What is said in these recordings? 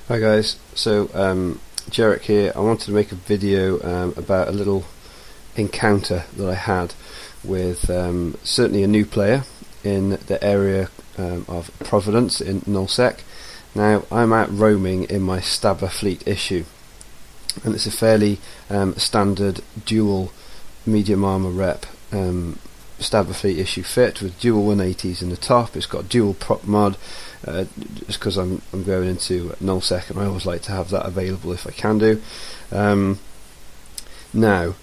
Hi guys, so Jarek here. I wanted to make a video about a little encounter that I had with certainly a new player in the area of Providence in Nullsec. Now I'm out roaming in my Stabber fleet issue, and it's a fairly standard dual medium armour rep Stabber fleet issue fit with dual 180s in the top. It's got dual prop mod, just because I'm going into Nullsec and I always like to have that available if I can do. Now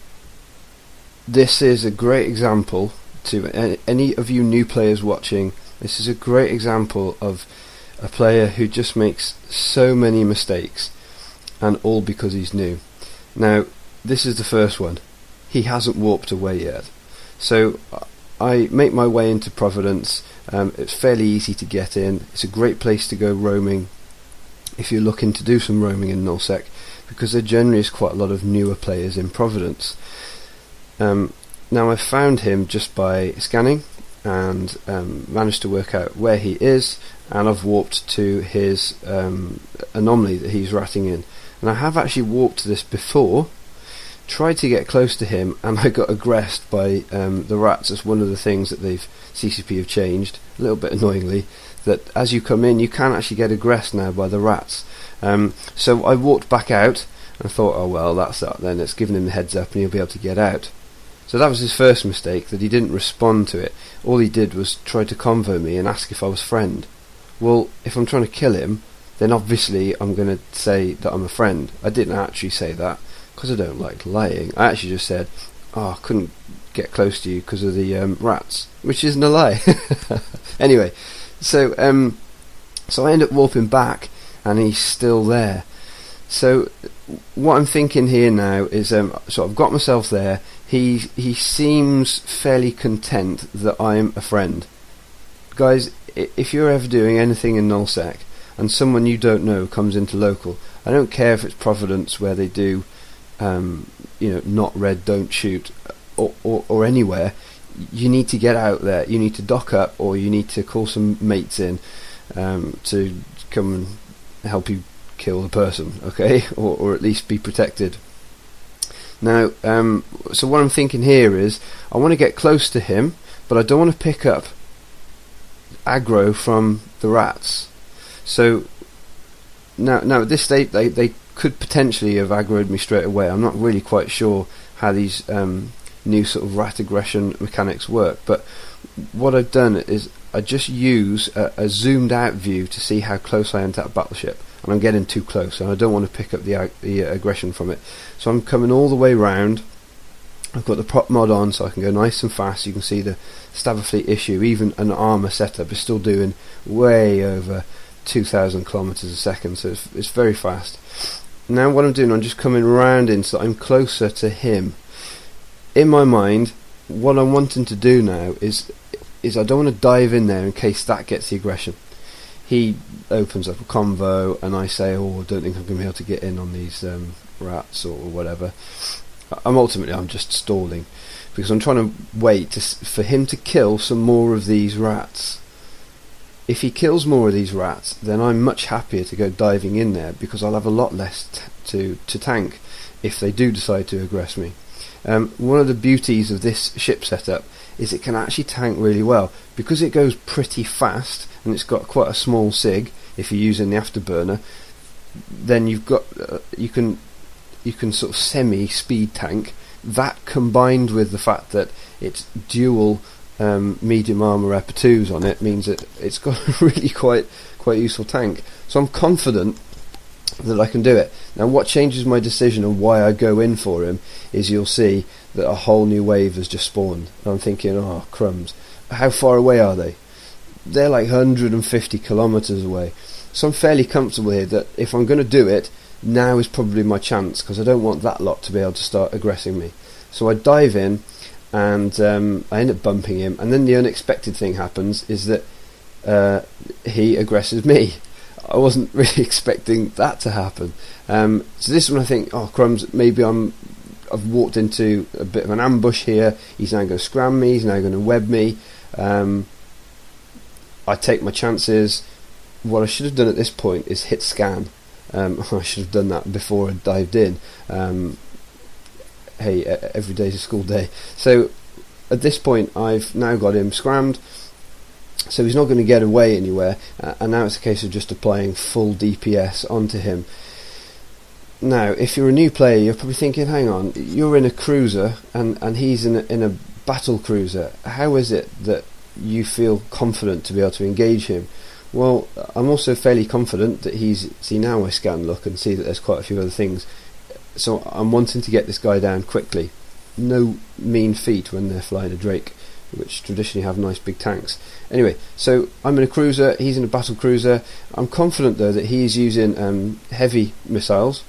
this is a great example to any of you new players watching. This is a great example of a player who just makes so many mistakes, and all because he's new. Now this is the first one. He hasn't warped away yet. So I make my way into Providence. It's fairly easy to get in. It's a great place to go roaming if you're looking to do some roaming in Nullsec, because there generally is quite a lot of newer players in Providence. Now I found him just by scanning and managed to work out where he is, and I've warped to his anomaly that he's ratting in. And I have actually warped to this before, tried to get close to him, and I got aggressed by the rats. That's one of the things that they've CCP have changed, a little bit annoyingly, that as you come in you can actually get aggressed now by the rats. So I walked back out and thought, oh well, that's that then, it's giving him the heads up and he'll be able to get out. So that was his first mistake, that he didn't respond to it. All he did was try to convo me and ask if I was friend. Well, if I'm trying to kill him, then obviously I'm going to say that I'm a friend. I didn't actually say that, because I don't like lying. I actually just said, oh, I couldn't get close to you because of the rats, which isn't a lie. Anyway, so I end up warping back and he's still there. So what I'm thinking here now is, so I've got myself there. He seems fairly content that I'm a friend. Guys, if you're ever doing anything in Nullsec and someone you don't know comes into local, I don't care if it's Providence where they do not red, don't shoot, or anywhere, you need to get out there. You need to dock up, or you need to call some mates in to come and help you kill the person, okay, or at least be protected. Now, so what I'm thinking here is, I want to get close to him, but I don't want to pick up aggro from the rats. So now at this stage, they could potentially have aggroed me straight away. I'm not really quite sure how these new sort of rat aggression mechanics work, but what I've done is I just use a zoomed out view to see how close I am to that battleship, and I'm getting too close and I don't want to pick up the aggression from it. So I'm coming all the way round. I've got the prop mod on so I can go nice and fast. You can see the Stabber fleet issue, even an armour setup, is still doing way over 2,000 kilometers a second, so it's very fast. Now what I'm doing, I'm just coming round in so I'm closer to him. In my mind, what I'm wanting to do now is I don't want to dive in there in case that gets the aggression. He opens up a convo and I say, oh, I don't think I'm going to be able to get in on these rats or whatever. I'm just stalling because I'm trying to wait for him to kill some more of these rats. If he kills more of these rats, then I'm much happier to go diving in there, because I'll have a lot less to tank if they do decide to aggress me. One of the beauties of this ship setup is it can actually tank really well, because it goes pretty fast and it's got quite a small sig. If you're using the afterburner, then you can sort of semi-speed tank. That combined with the fact that it's dual medium armour Rep 2s on it means that it's got a really quite useful tank. So I'm confident that I can do it. Now what changes my decision and why I go in for him is, you'll see that a whole new wave has just spawned. And I'm thinking, oh crumbs, how far away are they? They're like 150 kilometers away. So I'm fairly comfortable here that if I'm going to do it, now is probably my chance, because I don't want that lot to be able to start aggressing me. So I dive in and I end up bumping him, and then the unexpected thing happens is that he aggresses me. I wasn't really expecting that to happen. So this is when I think, oh crumbs, maybe I've walked into a bit of an ambush here. He's now going to scram me, he's now going to web me. I take my chances. What I should have done at this point is hit scan. I should have done that before I dived in. Hey, every day's a school day. So at this point I've now got him scrammed, so he's not going to get away anywhere, and now it's a case of just applying full DPS onto him. Now if you're a new player, you're probably thinking, hang on, you're in a cruiser and he's in a battle cruiser. How is it that you feel confident to be able to engage him? Well, I'm also fairly confident that see, now I scan look and see that there's quite a few other things, so I'm wanting to get this guy down quickly. No mean feat when they're flying a Drake, which traditionally have nice big tanks. Anyway, so I'm in a cruiser, he's in a battle cruiser. I'm confident though that he's using heavy missiles,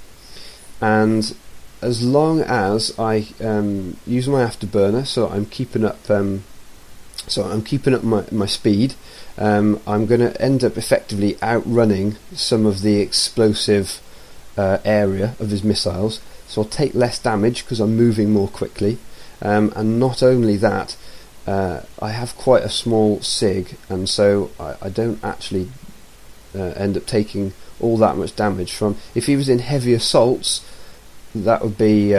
and as long as I use my afterburner, so I'm keeping up my speed, I'm going to end up effectively outrunning some of the explosive area of his missiles, so I'll take less damage because I'm moving more quickly, and not only that, I have quite a small SIG, and so I don't actually end up taking all that much damage from. If he was in heavy assaults, that would be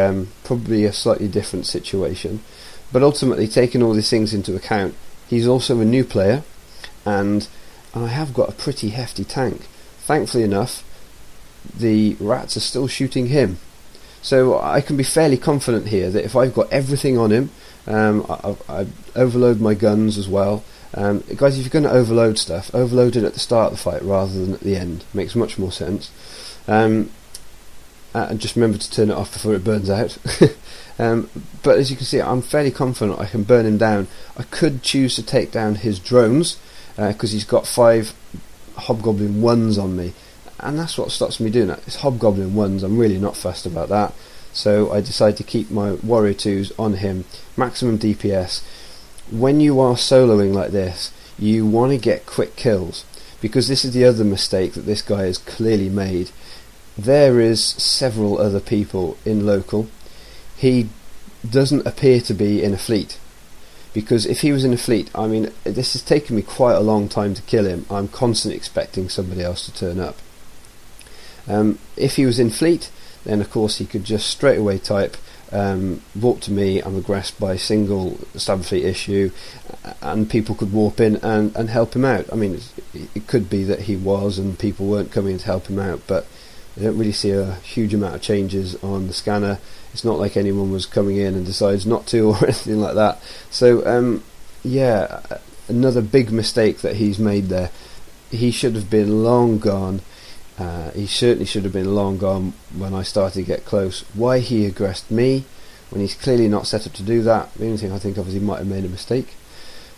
probably a slightly different situation. But ultimately, taking all these things into account, he's also a new player, and I have got a pretty hefty tank. Thankfully enough, the rats are still shooting him, so I can be fairly confident here that if I've got everything on him, I overload my guns as well. Guys, if you're going to overload stuff, overload it at the start of the fight rather than at the end. Makes much more sense. And just remember to turn it off before it burns out. But as you can see, I'm fairly confident I can burn him down. I could choose to take down his drones, because he's got 5 Hobgoblin 1s on me, and that's what stops me doing that. It's Hobgoblin 1s, I'm really not fussed about that. So I decide to keep my Warrior 2s on him, maximum DPS. When you are soloing like this, you want to get quick kills, because this is the other mistake that this guy has clearly made. There is several other people in local. He doesn't appear to be in a fleet, because if he was in a fleet, I mean, this has taken me quite a long time to kill him. I'm constantly expecting somebody else to turn up. If he was in fleet, then of course he could just straight away type, warp to me, I'm aggressed by single stab fleet issue, and people could warp in and help him out. I mean, it could be that he was and people weren't coming to help him out, but I don't really see a huge amount of changes on the scanner. It's not like anyone was coming in and decides not to or anything like that. So yeah, another big mistake that he's made there. He should have been long gone. He certainly should have been long gone when I started to get close. Why he aggressed me when he's clearly not set up to do that? The only thing I think of is he might have made a mistake.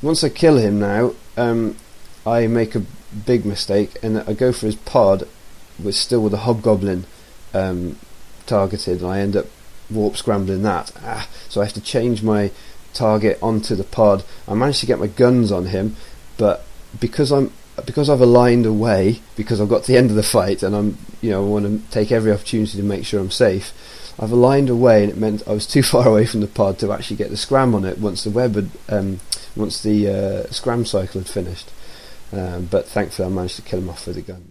Once I kill him now, I make a big mistake, and I go for his pod still with a Hobgoblin targeted, and I end up warp scrambling that. So I have to change my target onto the pod. I managed to get my guns on him, but because I've aligned away, because I've got to the end of the fight and I want to take every opportunity to make sure I'm safe, I've aligned away, and it meant I was too far away from the pod to actually get the scram on it once the scram cycle had finished. But thankfully I managed to kill him off with a gun.